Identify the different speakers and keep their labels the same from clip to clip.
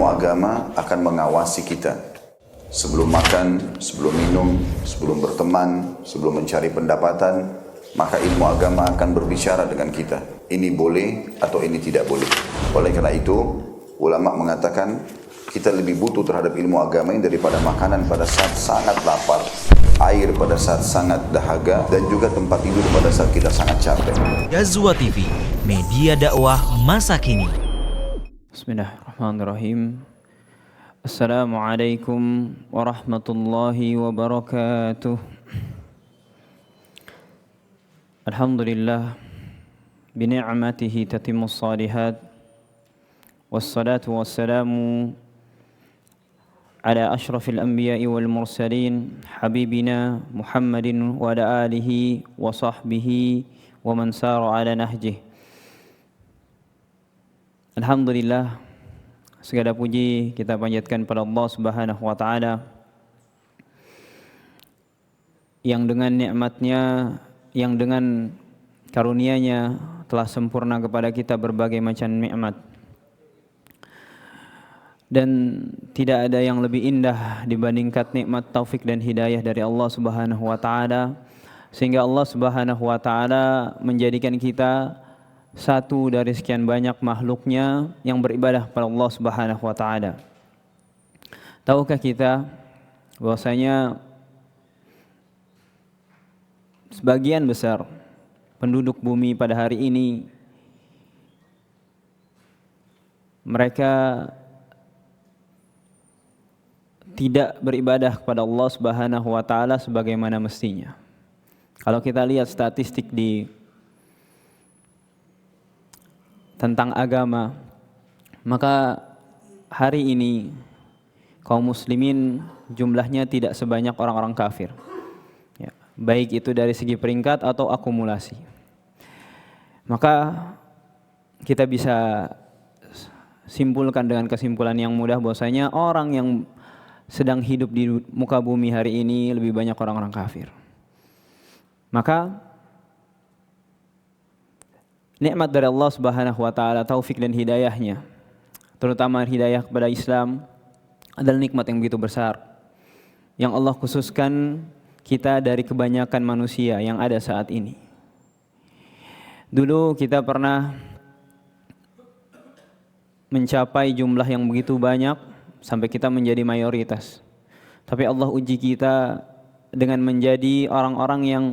Speaker 1: ilmu agama akan mengawasi kita. Sebelum makan, sebelum minum, sebelum berteman, sebelum mencari pendapatan, maka ilmu agama akan berbicara dengan kita. Ini boleh atau ini tidak boleh. Oleh karena itu, ulama mengatakan kita lebih butuh terhadap ilmu agama ini daripada makanan pada saat sangat lapar, air pada saat sangat dahaga, dan juga tempat tidur pada saat kita sangat capek.
Speaker 2: Ghazwa TV, media dakwah masa kini.
Speaker 3: Bismillahirrahmanirrahim. Assalamualaikum warahmatullahi wabarakatuh. Alhamdulillah, bini'matihi tatimmus salihat. Wassalatu wassalamu ala ashrafil anbiya'i wal mursalin, habibina Muhammadin wa ala alihi wa sahbihi wa man sara ala nahjih. Alhamdulillah, segala puji kita panjatkan pada Allah Subhanahu wa taala yang dengan nikmatnya, yang dengan karunia-Nya telah sempurna kepada kita berbagai macam nikmat. Dan tidak ada yang lebih indah dibandingkan nikmat taufik dan hidayah dari Allah Subhanahu wa taala, sehingga Allah Subhanahu wa taala menjadikan kita satu dari sekian banyak makhluknya yang beribadah pada Allah Subhanahu wa taala. Tahukah kita bahwasanya sebagian besar penduduk bumi pada hari ini mereka tidak beribadah kepada Allah Subhanahu wa taala sebagaimana mestinya. Kalau kita lihat statistik tentang agama, maka hari ini kaum muslimin jumlahnya tidak sebanyak orang-orang kafir, ya, baik itu dari segi peringkat atau akumulasi. Maka kita bisa simpulkan dengan kesimpulan yang mudah bahwasanya orang yang sedang hidup di muka bumi hari ini lebih banyak orang-orang kafir. Maka nikmat dari Allah Subhanahu wa taala, taufik dan hidayahnya, terutama hidayah kepada Islam, adalah nikmat yang begitu besar yang Allah khususkan kita dari kebanyakan manusia yang ada saat ini. Dulu kita pernah mencapai jumlah yang begitu banyak sampai kita menjadi mayoritas. Tapi Allah uji kita dengan menjadi orang-orang yang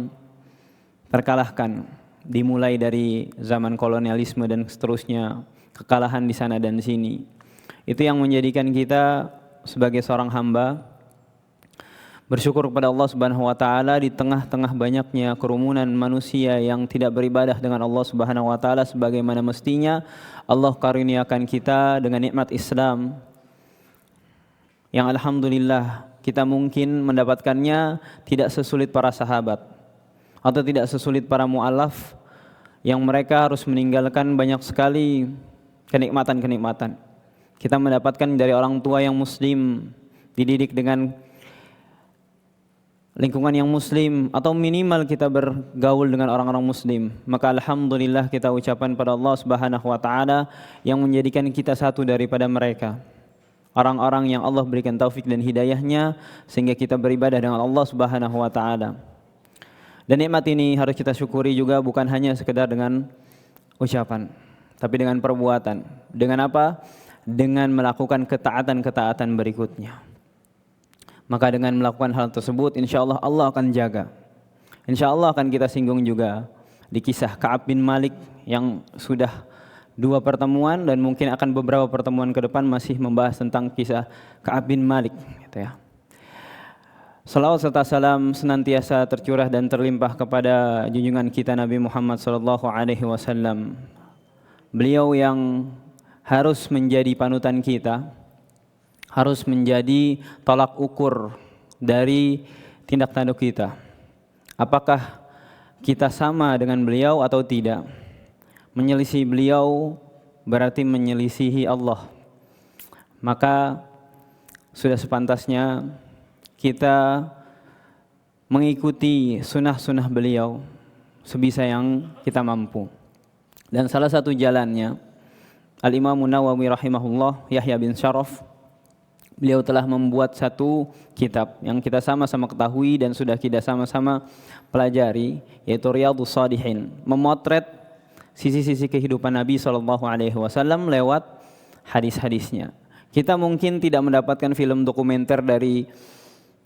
Speaker 3: terkalahkan, dimulai dari zaman kolonialisme dan seterusnya, kekalahan di sana dan sini. Itu yang menjadikan kita sebagai seorang hamba bersyukur kepada Allah Subhanahu wa taala di tengah-tengah banyaknya kerumunan manusia yang tidak beribadah dengan Allah Subhanahu wa taala sebagaimana mestinya. Allah karuniakan kita dengan nikmat Islam yang alhamdulillah kita mungkin mendapatkannya tidak sesulit para sahabat atau tidak sesulit para mu'alaf yang mereka harus meninggalkan banyak sekali kenikmatan-kenikmatan. Kita mendapatkan dari orang tua yang muslim, dididik dengan lingkungan yang muslim, atau minimal kita bergaul dengan orang-orang muslim. Maka alhamdulillah kita ucapkan pada Allah Subhanahu wa taala yang menjadikan kita satu daripada mereka, orang-orang yang Allah berikan taufik dan hidayahnya sehingga kita beribadah dengan Allah Subhanahu wa taala. Dan nikmat ini harus kita syukuri juga, bukan hanya sekedar dengan ucapan, tapi dengan perbuatan. Dengan apa? Dengan melakukan ketaatan-ketaatan berikutnya. Maka dengan melakukan hal tersebut, insya Allah Allah akan jaga. Insya Allah akan kita singgung juga di kisah Ka'ab bin Malik yang sudah 2 pertemuan dan mungkin akan beberapa pertemuan ke depan masih membahas tentang kisah Ka'ab bin Malik, gitu ya. Salawat serta salam senantiasa tercurah dan terlimpah kepada junjungan kita Nabi Muhammad SAW. Beliau yang harus menjadi panutan kita, harus menjadi tolak ukur dari tindak tanduk kita. Apakah kita sama dengan beliau atau tidak? Menyelisih beliau berarti menyelisihi Allah. Maka sudah sepantasnya kita mengikuti sunnah-sunnah beliau sebisa yang kita mampu. Dan salah satu jalannya Al-Imam Nawawi rahimahullah, Yahya bin Syaraf, beliau telah membuat satu kitab yang kita sama-sama ketahui dan sudah kita sama-sama pelajari, yaitu Riyadhus Shalihin, memotret sisi-sisi kehidupan Nabi SAW lewat hadis-hadisnya. Kita mungkin tidak mendapatkan film dokumenter dari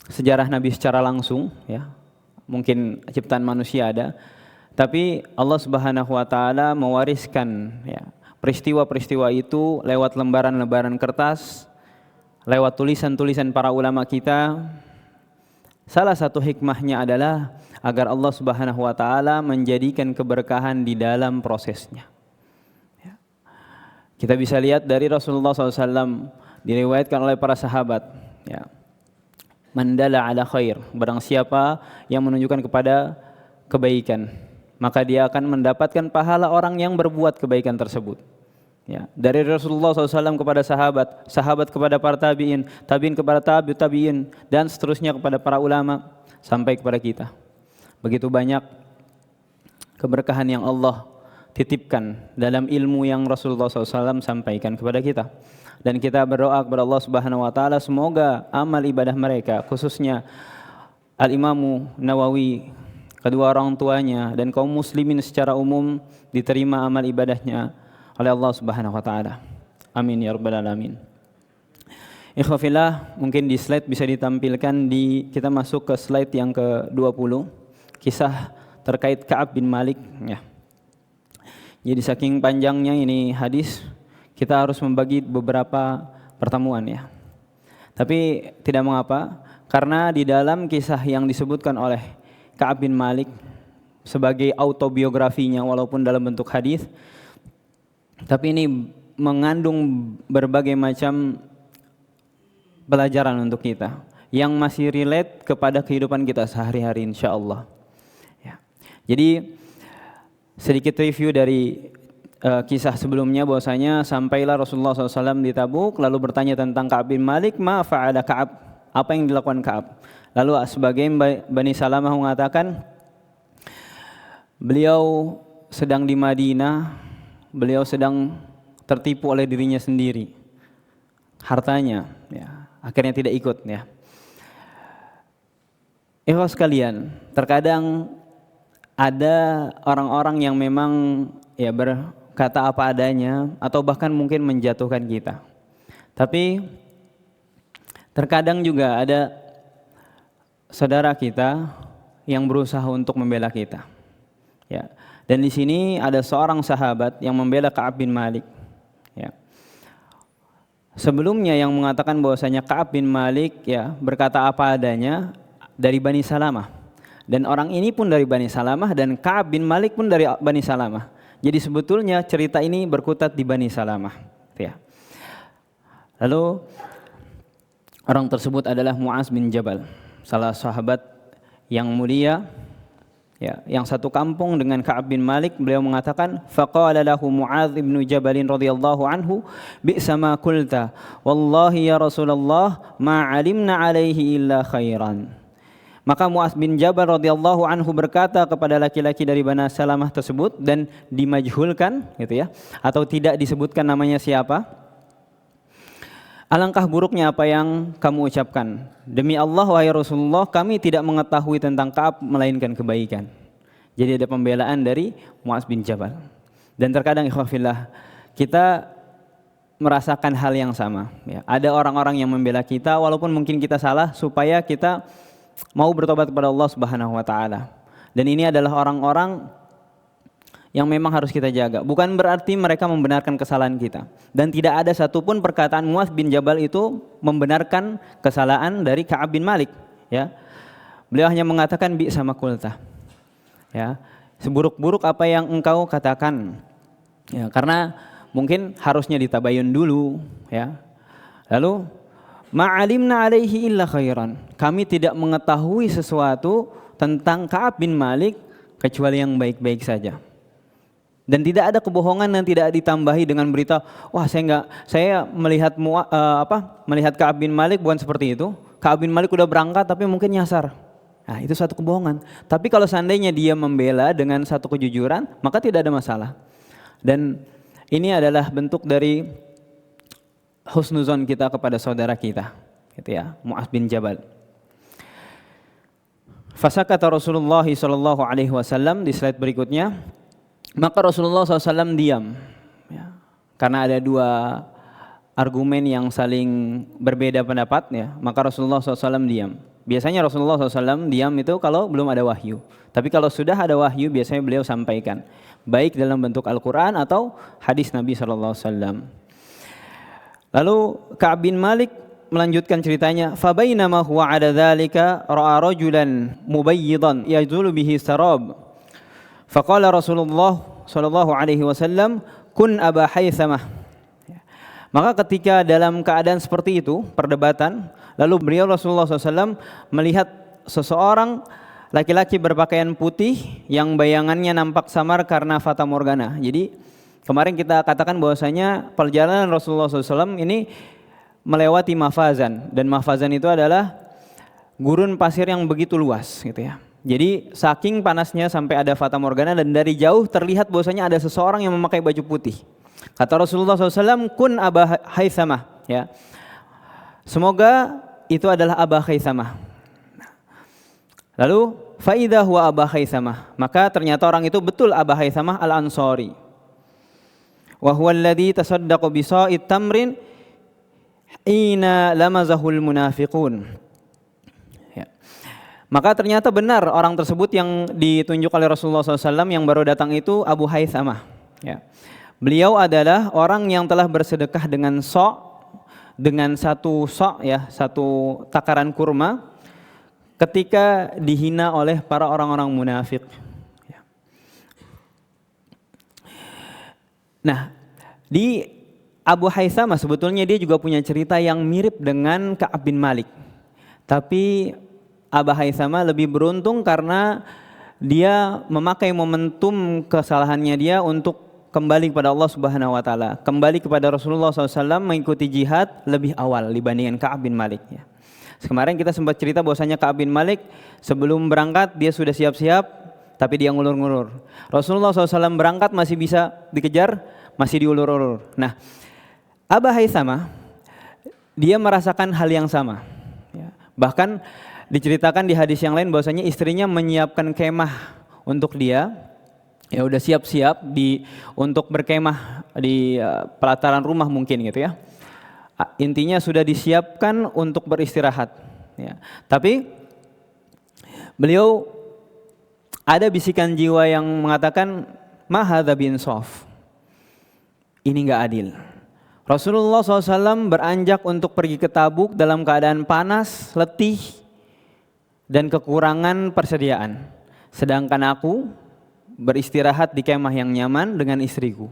Speaker 3: sejarah Nabi secara langsung, ya, mungkin ciptaan manusia ada, tapi Allah Subhanahu wa taala mewariskan, ya, peristiwa-peristiwa itu lewat lembaran-lembaran kertas, lewat tulisan-tulisan para ulama kita. Salah satu hikmahnya adalah agar Allah Subhanahu wa taala menjadikan keberkahan di dalam prosesnya. Ya. Kita bisa lihat dari Rasulullah SAW, diriwayatkan oleh para sahabat, ya. Man dalla ala khair, barang siapa yang menunjukkan kepada kebaikan, maka dia akan mendapatkan pahala orang yang berbuat kebaikan tersebut. Ya, dari Rasulullah SAW kepada sahabat, sahabat kepada para tabi'in, tabi'in kepada tabi'in, dan seterusnya kepada para ulama, sampai kepada kita. Begitu banyak keberkahan yang Allah titipkan dalam ilmu yang Rasulullah SAW sampaikan kepada kita. Dan kita berdoa kepada Allah Subhanahu wa taala, semoga amal ibadah mereka, khususnya Al-Imam Nawawi, kedua orang tuanya, dan kaum muslimin secara umum, diterima amal ibadahnya oleh Allah Subhanahu wa taala. Amin ya rabbal alamin. Ikhwafillah, mungkin di slide bisa ditampilkan, kita masuk ke slide yang ke-20, kisah terkait Ka'ab bin Malik, ya. Jadi saking panjangnya ini hadis, kita harus membagi beberapa pertemuan, ya. Tapi tidak mengapa, karena di dalam kisah yang disebutkan oleh Ka'ab bin Malik sebagai autobiografinya walaupun dalam bentuk hadis, tapi ini mengandung berbagai macam pelajaran untuk kita yang masih relate kepada kehidupan kita sehari-hari, insyaallah. Ya. Jadi sedikit review dari kisah sebelumnya, bahwasanya sampailah Rasulullah SAW di Tabuk, lalu bertanya tentang Ka'ab bin Malik, ma fa'ala Ka'ab, apa yang dilakukan Ka'ab. Lalu sebagian Bani Salamah mengatakan beliau sedang di Madinah, beliau sedang tertipu oleh dirinya sendiri, hartanya, ya, akhirnya tidak ikut, ya. Ikhwah sekalian, terkadang ada orang-orang yang memang, ya, berkata apa adanya atau bahkan mungkin menjatuhkan kita. Tapi terkadang juga ada saudara kita yang berusaha untuk membela kita, ya. Dan di sini ada seorang sahabat yang membela Ka'ab bin Malik, ya. Sebelumnya yang mengatakan bahwasanya Ka'ab bin Malik, ya, berkata apa adanya, dari Bani Salamah. Dan orang ini pun dari Bani Salamah, dan Ka'ab bin Malik pun dari Bani Salamah. Jadi sebetulnya cerita ini berkutat di Bani Salamah, ya. Lalu orang tersebut adalah Mu'az bin Jabal, salah sahabat yang mulia, ya, yang satu kampung dengan Ka'ab bin Malik. Beliau mengatakan, faqala lahu Mu'adz bin Jabal radhiyallahu anhu, bi'sa ma qulta, wallahi ya Rasulullah ma 'alimna 'alaihi illa khairan. Maka Mu'adz bin Jabal radhiyallahu anhu berkata kepada laki-laki dari Bani Salamah tersebut, dan dimajhulkan, gitu ya, atau tidak disebutkan namanya siapa, alangkah buruknya apa yang kamu ucapkan. Demi Allah wahai Rasulullah, kami tidak mengetahui tentang Ka'ab melainkan kebaikan. Jadi ada pembelaan dari Mu'adz bin Jabal. Dan terkadang ikhwafillah, kita merasakan hal yang sama, ya. Ada orang-orang yang membela kita walaupun mungkin kita salah, supaya kita mau bertobat kepada Allah Subhanahu wa taala. Dan ini adalah orang-orang yang memang harus kita jaga. Bukan berarti mereka membenarkan kesalahan kita. Dan tidak ada satupun perkataan Mu'adz bin Jabal itu membenarkan kesalahan dari Ka'ab bin Malik, ya. Beliau hanya mengatakan bi sama kulta, ya, seburuk-buruk apa yang engkau katakan, ya, karena mungkin harusnya ditabayun dulu, ya. Lalu ma'alimna alaihi illa khairan, kami tidak mengetahui sesuatu tentang Ka'ab bin Malik kecuali yang baik-baik saja. Dan tidak ada kebohongan yang tidak ditambahi dengan berita, wah saya melihat melihat Ka'ab bin Malik bukan seperti itu. Ka'ab bin Malik udah berangkat tapi mungkin nyasar. Nah, itu satu kebohongan. Tapi kalau seandainya dia membela dengan satu kejujuran, maka tidak ada masalah. Dan Ini adalah bentuk dari husnuzon kita kepada saudara kita, gitu ya, Mu'adz bin Jabal. Fasakata Rasulullah sallallahu alaihi wasallam, di slide berikutnya, maka Rasulullah SAW diam, ya, karena ada dua argumen yang saling berbeda pendapat, ya, maka Rasulullah SAW diam. Biasanya Rasulullah SAW diam itu kalau belum ada wahyu, tapi kalau sudah ada wahyu biasanya beliau sampaikan, baik dalam bentuk Al-Quran atau hadis Nabi SAW. Lalu Ka'ab bin Malik melanjutkan ceritanya, fabainama huwa ada dzalika ra'a rajulan mubayyidan yazulu bihi sarab. Faqala Rasulullah sallallahu alaihi wasallam, kun Aba Haythamah. Maka ketika dalam keadaan seperti itu, perdebatan, lalu beliau Rasulullah SAW melihat seseorang laki-laki berpakaian putih yang bayangannya nampak samar karena fata morgana. Jadi kemarin kita katakan bahwasanya perjalanan Rasulullah SAW ini melewati Mafazan, dan Mafazan itu adalah gurun pasir yang begitu luas, gitu ya. Jadi saking panasnya sampai ada fata morgana, dan dari jauh terlihat bahwasanya ada seseorang yang memakai baju putih. Kata Rasulullah SAW, kun Aba Haythamah, ya. Semoga itu adalah Aba Haythamah. Lalu faida huwa Aba Haythamah, maka ternyata orang itu betul Aba Haythamah al-Ansari. Wa huwa alladhi tasaddaqu bi sa'id tamrin ina lamazahul munafiqun. Ya. Maka ternyata benar orang tersebut yang ditunjuk oleh Rasulullah SAW yang baru datang itu Abu Haythamah. Ya. Beliau adalah orang yang telah bersedekah dengan dengan satu ya, satu takaran kurma ketika dihina oleh para orang-orang munafik. Ya. Nah, di Abu Haythamah sebetulnya dia juga punya cerita yang mirip dengan Ka'ab bin Malik. Tapi Abu Haythamah lebih beruntung karena dia memakai momentum kesalahannya dia untuk kembali kepada Allah Subhanahu wa taala, kembali kepada Rasulullah SAW, mengikuti jihad lebih awal dibandingkan Ka'ab bin Malik, ya. Kemarin kita sempat cerita bahwasanya Ka'ab bin Malik sebelum berangkat dia sudah siap-siap, tapi dia ngulur-ngulur. Rasulullah SAW berangkat masih bisa dikejar, masih diulur-ulur. Nah, Abu Haythamah dia merasakan hal yang sama, ya. Bahkan diceritakan di hadis yang lain bahwasanya istrinya menyiapkan kemah untuk dia, ya udah siap-siap untuk berkemah di pelataran rumah mungkin, gitu ya. Intinya sudah disiapkan untuk beristirahat, ya. Tapi beliau ada bisikan jiwa yang mengatakan ma hadza binsaf, ini enggak adil. Rasulullah SAW beranjak untuk pergi ke Tabuk dalam keadaan panas, letih, dan kekurangan persediaan. Sedangkan aku beristirahat di kemah yang nyaman dengan istriku.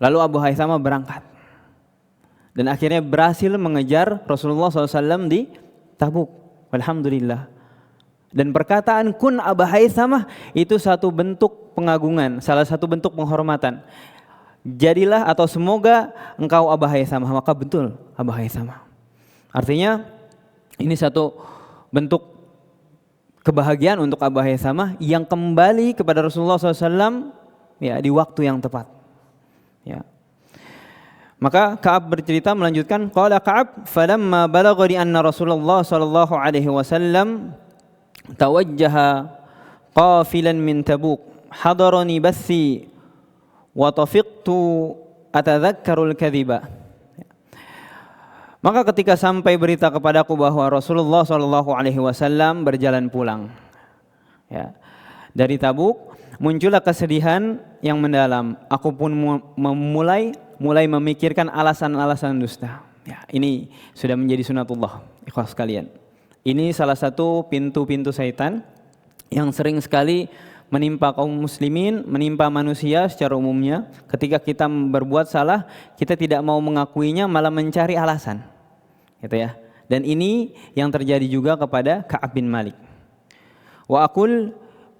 Speaker 3: Lalu Abu Haythamah berangkat. Dan akhirnya berhasil mengejar Rasulullah SAW di Tabuk. Alhamdulillah. Dan perkataan kun Abu Haythamah itu satu bentuk pengagungan, salah satu bentuk penghormatan. Jadilah atau semoga engkau Abu Haythamah, maka betul Abu Haythamah. Artinya ini satu bentuk kebahagiaan untuk Abu Haythamah yang kembali kepada Rasulullah SAW, ya, di waktu yang tepat, ya. Maka Ka'ab bercerita melanjutkan, qala Ka'ab falamma balaghani anna Rasulullah sallallahu alaihi wasallam tawajjaha qafilan min Tabuk hadarani bathi wa tafiqtu atadhakkarul kadhiba. Maka ketika sampai berita kepadaku bahwa Rasulullah SAW berjalan pulang, ya, dari Tabuk, muncullah kesedihan yang mendalam. Aku pun mulai memikirkan alasan-alasan dusta. Ya, ini sudah menjadi sunatullah, ikhwas sekalian. Ini salah satu pintu-pintu syaitan yang sering sekali menimpa kaum muslimin, menimpa manusia secara umumnya. Ketika kita berbuat salah, kita tidak mau mengakuinya, malah mencari alasan, gitu ya. Dan ini yang terjadi juga kepada Ka'ab bin Malik. Wa aqul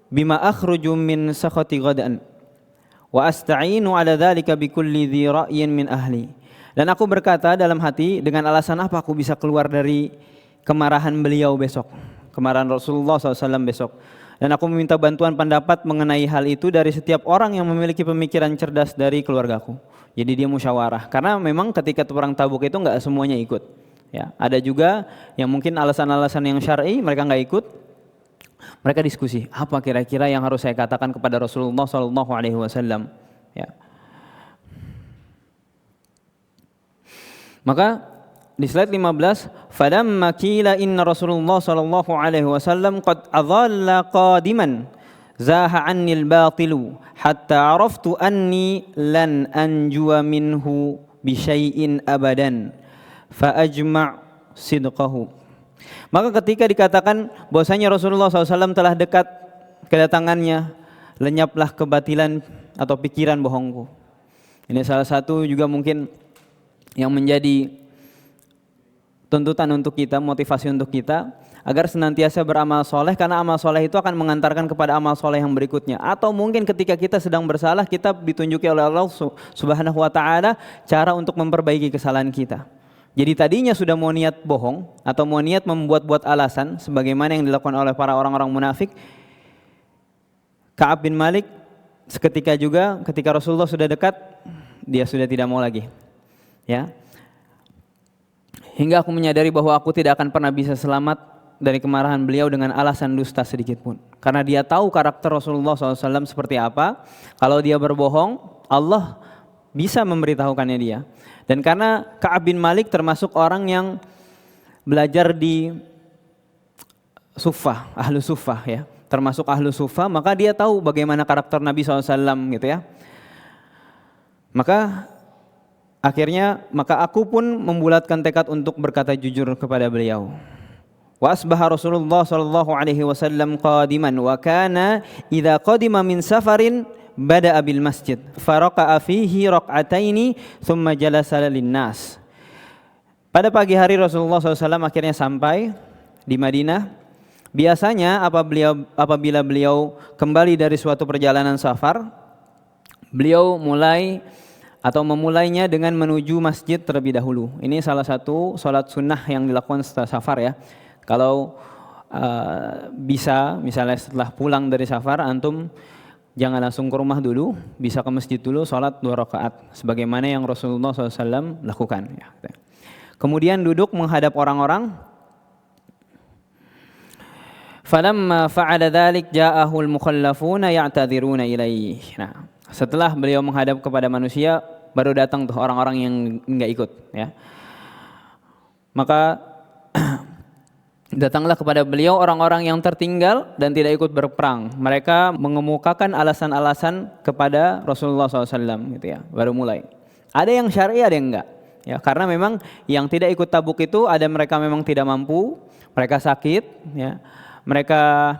Speaker 3: bima akhruju min sakhati ghadan wa asta'inu ala dzalika bikulli dhi ra'yin min ahli. Dan aku berkata dalam hati, dengan alasan apa aku bisa keluar dari kemarahan beliau besok, kemarahan Rasulullah SAW besok. Dan aku meminta bantuan pendapat mengenai hal itu dari setiap orang yang memiliki pemikiran cerdas dari keluargaku. Jadi dia musyawarah. Karena memang ketika perang Tabuk itu nggak semuanya ikut. Ya, ada juga yang mungkin alasan-alasan yang syar'i mereka nggak ikut. Mereka diskusi, apa kira-kira yang harus saya katakan kepada Rasulullah SAW. Ya. Maka di slide 15, falamma qila inna Rasulullah sallallahu alaihi wasallam qad adalla qadiman zaha anni al-batilu hatta araftu anni lan anjuwa minhu bi syai'in abadan fa ajma' sidqahu. Maka ketika dikatakan bahwasanya Rasulullah SAW telah dekat kedatangannya, lenyaplah kebatilan atau pikiran bohongku. Ini salah satu juga mungkin yang menjadi tuntutan untuk kita, motivasi untuk kita agar senantiasa beramal soleh, karena amal soleh itu akan mengantarkan kepada amal soleh yang berikutnya. Atau mungkin ketika kita sedang bersalah, kita ditunjuki oleh Allah Subhanahu wa Ta'ala cara untuk memperbaiki kesalahan kita. Jadi tadinya sudah mau niat bohong atau mau niat membuat-buat alasan sebagaimana yang dilakukan oleh para orang-orang munafik. Ka'ab bin Malik seketika juga ketika Rasulullah sudah dekat, dia sudah tidak mau lagi. Ya. Hingga aku menyadari bahwa aku tidak akan pernah bisa selamat dari kemarahan beliau dengan alasan dusta sedikit pun. Karena dia tahu karakter Rasulullah SAW seperti apa. Kalau dia berbohong, Allah bisa memberitahukannya dia. Dan karena Ka'ab bin Malik termasuk orang yang belajar di Suffah, ahlu Suffah ya. Termasuk ahlu Suffah, maka dia tahu bagaimana karakter Nabi SAW gitu ya. Akhirnya aku pun membulatkan tekad untuk berkata jujur kepada beliau. Wa asbaha Rasulullah sallallahu alaihi wasallam qadiman wa kana idza qadima min safarin bada'a bil masjid faraqa'a fihi raq'ataini thumma jalasa linnas. Pada pagi hari Rasulullah SAW akhirnya sampai di Madinah. Biasanya apabila beliau kembali dari suatu perjalanan safar, beliau memulainya dengan menuju masjid terlebih dahulu. Ini salah satu sholat sunnah yang dilakukan setelah safar ya. Kalau bisa misalnya setelah pulang dari safar, antum jangan langsung ke rumah dulu, bisa ke masjid dulu sholat 2 rakaat. Sebagaimana yang Rasulullah SAW lakukan. Ya. Kemudian duduk menghadap orang-orang. Falamma fa'ala dzalik ja'ahul mukhallafuna ya'tadziruna ilaihi. Nah, setelah beliau menghadap kepada manusia, baru datang tuh orang-orang yang enggak ikut ya. Maka datanglah kepada beliau orang-orang yang tertinggal dan tidak ikut berperang. Mereka mengemukakan alasan-alasan kepada Rasulullah SAW gitu ya. Baru mulai. Ada yang syar'i, ada yang enggak. Ya, karena memang yang tidak ikut Tabuk itu ada mereka memang tidak mampu, mereka sakit ya. Mereka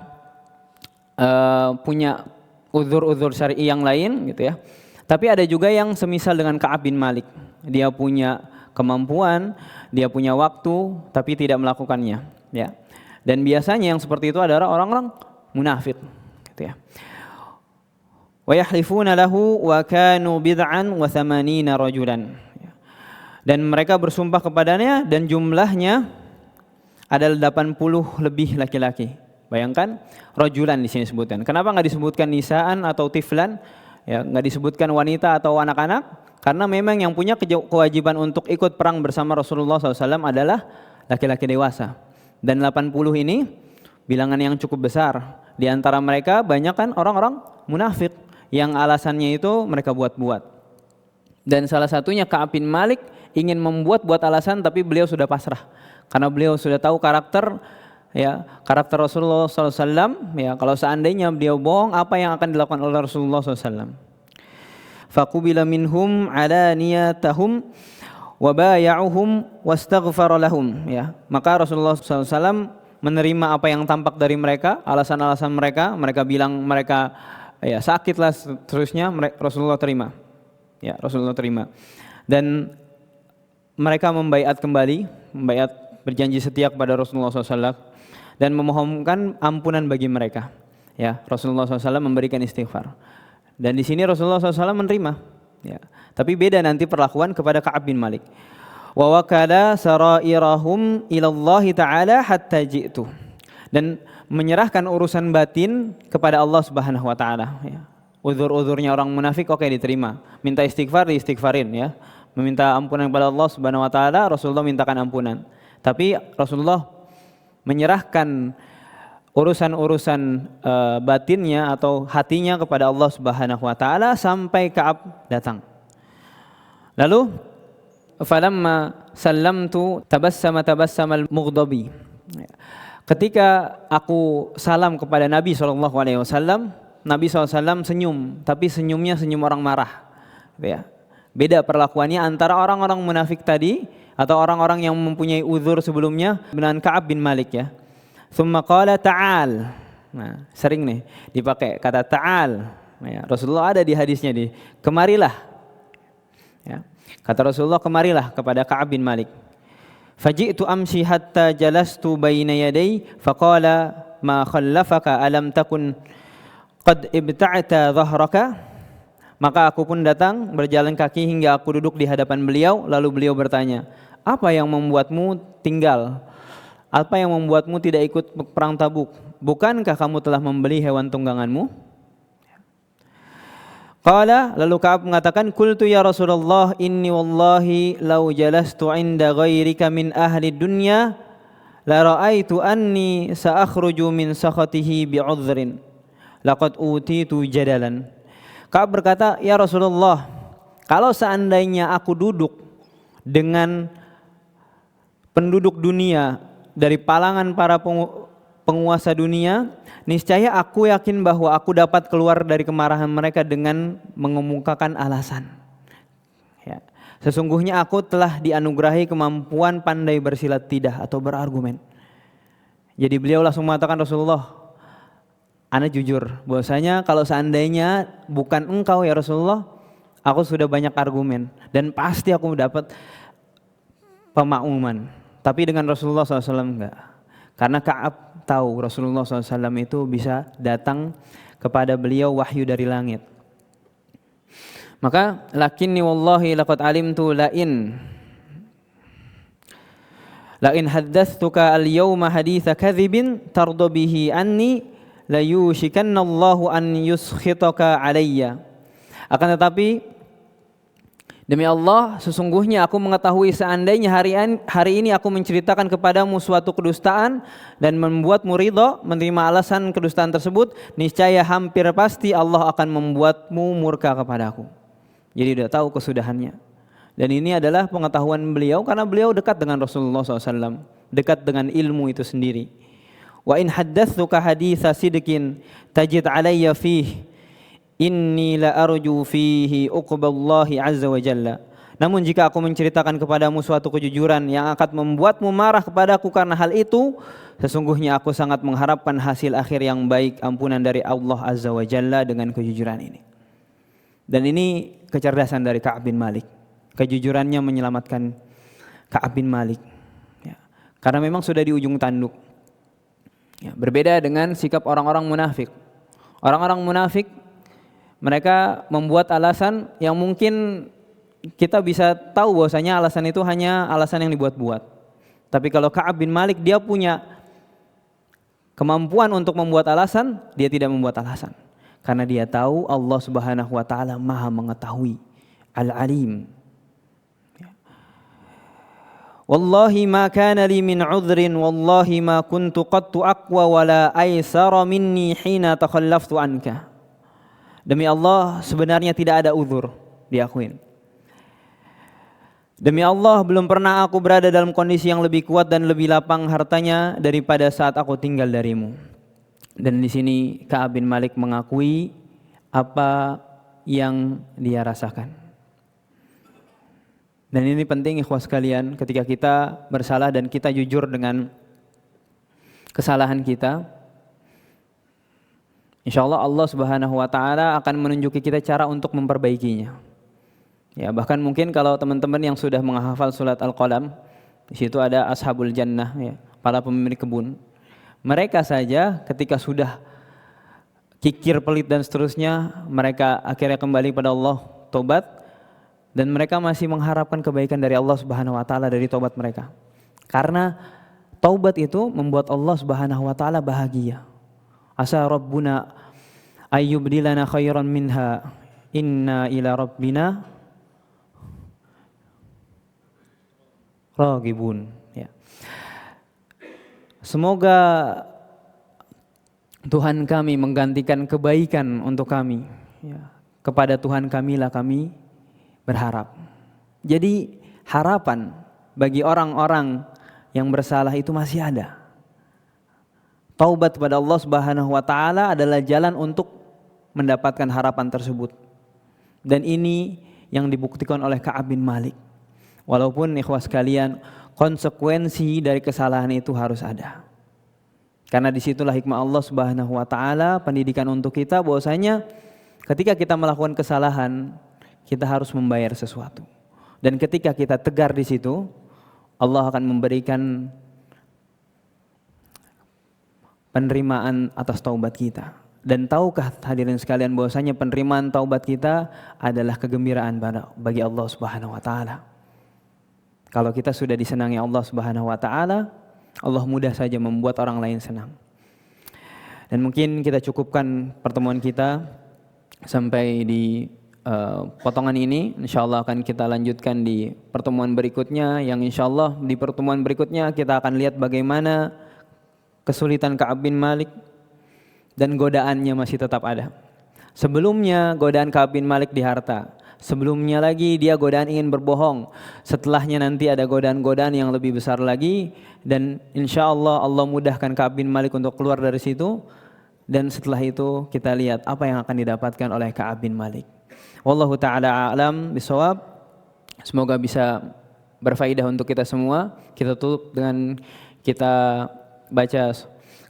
Speaker 3: punya uzur-uzur syar'i yang lain gitu ya. Tapi ada juga yang semisal dengan Ka'ab bin Malik. Dia punya kemampuan, dia punya waktu, tapi tidak melakukannya. Ya. Dan biasanya yang seperti itu adalah orang-orang munafik. Gitu ya. Wa yahlifuna lahu wa kanu bid'an wa thamanina rajulan. Dan mereka bersumpah kepadanya dan jumlahnya adalah 80 lebih laki-laki. Bayangkan, rajulan di sini disebutkan. Kenapa nggak disebutkan nisaan atau tiflan? Ya, nggak disebutkan wanita atau anak-anak, karena memang yang punya kewajiban untuk ikut perang bersama Rasulullah SAW adalah laki-laki dewasa. Dan 80 ini bilangan yang cukup besar. Di antara mereka banyak kan orang-orang munafik yang alasannya itu mereka buat-buat. Dan salah satunya Ka'ab bin Malik ingin membuat-buat alasan, tapi beliau sudah pasrah karena beliau sudah tahu karakter Rasulullah SAW. Ya, kalau seandainya beliau bohong, apa yang akan dilakukan oleh Rasulullah SAW? Faqubila minhum alaniyatahum wa baya'uhum wastaghfara lahum. Ya, maka Rasulullah SAW menerima apa yang tampak dari mereka, alasan-alasan mereka. Mereka bilang mereka ya sakitlah seterusnya. Rasulullah terima. Ya, Rasulullah terima. Dan mereka membaiat kembali, berjanji setia kepada Rasulullah SAW. Dan memohonkan ampunan bagi mereka. Ya, Rasulullah SAW memberikan istighfar. Dan di sini Rasulullah SAW menerima. Ya. Tapi beda nanti perlakuan kepada Ka'ab bin Malik. Wa wakala sarairahum ilallahi ta'ala hatta ji'tu. Dan menyerahkan urusan batin kepada Allah Subhanahu wa taala ya. Uzur-uzurnya orang munafik oke diterima. Minta istighfar diistighfarin ya. Meminta ampunan kepada Allah Subhanahu wa taala, Rasulullah mintakan ampunan. Tapi Rasulullah menyerahkan urusan-urusan batinnya atau hatinya kepada Allah Subhanahu wa taala sampai Ka'ab datang. Lalu falamma sallamtu tabassamal mughdabi. Ketika aku salam kepada Nabi SAW, Nabi SAW senyum, tapi senyumnya senyum orang marah. Ya. Beda perlakuannya antara orang-orang munafik tadi atau orang-orang yang mempunyai uzur sebelumnya dengan Ka'ab bin Malik ya. Tsumma qala ta'al. Nah, sering nih dipakai kata ta'al. Ya, Rasulullah ada di hadisnya di kemarilah. Ya. Kata Rasulullah kemarilah kepada Ka'ab bin Malik. Faji'tu amshi hatta jalastu baina yaday faqala ma khallafaka alam takun qad ibta'ta dhahraka. Maka aku pun datang berjalan kaki hingga aku duduk di hadapan beliau. Lalu beliau bertanya, apa yang membuatmu tinggal? Apa yang membuatmu tidak ikut perang Tabuk? Bukankah kamu telah membeli hewan tungganganmu? Qala, lalu Ka'ab mengatakan, qultu ya Rasulullah inni wallahi law jalastu inda ghairika min ahli dunya la ra'aitu anni sa'akhruju min sakhatihi bi'udhrin laqad utitu jadalan. Ka'ab berkata, ya Rasulullah, kalau seandainya aku duduk dengan penduduk dunia dari palangan para penguasa dunia, niscaya aku yakin bahwa aku dapat keluar dari kemarahan mereka dengan mengemukakan alasan. Ya. Sesungguhnya aku telah dianugerahi kemampuan pandai bersilat lidah atau berargumen. Jadi beliau langsung mengatakan, Rasulullah, ana jujur bahwasanya kalau seandainya bukan engkau ya Rasulullah, aku sudah banyak argumen dan pasti aku dapat pemakmuman. Tapi dengan Rasulullah SAW enggak. Karena Ka'ab tahu Rasulullah SAW itu bisa datang kepada beliau wahyu dari langit. Maka lakinni wallahi laqad alimtu lain haddatsuka al-yawma haditha kadhibin tardu bihi anni la yushikannallahu an yuskhitaka alayya. Akan tetapi demi Allah sesungguhnya aku mengetahui seandainya hari ini aku menceritakan kepadamu suatu kedustaan dan membuatmu ridha menerima alasan kedustaan tersebut, niscaya hampir pasti Allah akan membuatmu murka kepadaku. Jadi sudah tahu kesudahannya. Dan ini adalah pengetahuan beliau karena beliau dekat dengan Rasulullah SAW, dekat dengan ilmu itu sendiri. Wa in haddatsuka haditsa sidqin tajid alayya fihi inni la arju fihi uqballahi azza wa jalla. Namun jika aku menceritakan kepadamu suatu kejujuran yang akan membuatmu marah kepadaku karena hal itu, sesungguhnya aku sangat mengharapkan hasil akhir yang baik, ampunan dari Allah azza wa jalla dengan kejujuran ini. Dan ini kecerdasan dari Ka'ab bin Malik. Kejujurannya menyelamatkan Ka'ab bin Malik. Ya. Karena memang sudah di ujung tanduk. Ya, berbeda dengan sikap orang-orang munafik. Orang-orang munafik mereka membuat alasan yang mungkin kita bisa tahu bahwasanya alasan itu hanya alasan yang dibuat-buat. Tapi kalau Ka'ab bin Malik dia punya kemampuan untuk membuat alasan, dia tidak membuat alasan. Karena dia tahu Allah Subhanahu wa taala Maha mengetahui, Al-Alim. Wallahi ma kana li min udhrin wallahi ma kuntu qattu aqwa wala aysara minni hina takhallaftu anka. Demi Allah sebenarnya tidak ada uzur, diakuin. Demi Allah belum pernah aku berada dalam kondisi yang lebih kuat dan lebih lapang hartanya daripada saat aku tinggal darimu. Dan di sini Ka'ab bin Malik mengakui apa yang dia rasakan. Dan ini penting ikhwah sekalian, ketika kita bersalah dan kita jujur dengan kesalahan kita, insyaallah Allah Subhanahu wa taala akan menunjuki kita cara untuk memperbaikinya. Ya, bahkan mungkin kalau teman-teman yang sudah menghafal surat Al-Qalam, di situ ada ashabul jannah ya, para pemilik kebun. Mereka saja ketika sudah kikir, pelit dan seterusnya, mereka akhirnya kembali pada Allah, tobat. Dan mereka masih mengharapkan kebaikan dari Allah Subhanahu wa taala dari tobat mereka. Karena Taubat itu membuat Allah Subhanahu wa taala bahagia. Asa rabbuna ayyubdilana khairan minha inna ila rabbina raghibun. Ya. Semoga Tuhan kami menggantikan kebaikan untuk kami. Ya. Kepada Tuhan kamilah kami berharap. Jadi harapan bagi orang-orang yang bersalah itu masih ada. Taubat kepada Allah Subhanahu wa taala adalah jalan untuk mendapatkan harapan tersebut. Dan ini yang dibuktikan oleh Ka'ab bin Malik. Walaupun ikhwas sekalian, konsekuensi dari kesalahan itu harus ada. Karena disitulah hikmah Allah Subhanahu wa taala, pendidikan untuk kita bahwasanya ketika kita melakukan kesalahan, kita harus membayar sesuatu. Dan ketika kita tegar di situ, Allah akan memberikan penerimaan atas taubat kita. Dan tahukah hadirin sekalian bahwasanya penerimaan taubat kita adalah kegembiraan bagi Allah Subhanahu wa taala. Kalau kita sudah disenangi Allah Subhanahu wa taala, Allah mudah saja membuat orang lain senang. Dan mungkin kita cukupkan pertemuan kita sampai di potongan ini. InsyaAllah akan kita lanjutkan di pertemuan berikutnya, yang InsyaAllah di pertemuan berikutnya kita akan lihat bagaimana kesulitan Ka'ab bin Malik dan godaannya masih tetap ada. Sebelumnya godaan Ka'ab bin Malik di harta, sebelumnya lagi dia godaan ingin berbohong, setelahnya nanti ada godaan-godaan yang lebih besar lagi, dan InsyaAllah Allah mudahkan Ka'ab bin Malik untuk keluar dari situ. Dan setelah itu kita lihat apa yang akan didapatkan oleh Ka'ab bin Malik. Wallahu ta'ala a'lam bisawab. Semoga bisa berfaedah untuk kita semua. Kita tutup dengan kita baca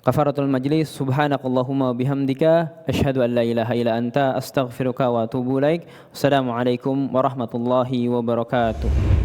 Speaker 3: kafaratul majlis. Subhanakallahumma bihamdika asyhadu an la ilaha illa anta astaghfiruka wa atubu ilaik. Assalamualaikum warahmatullahi wabarakatuh.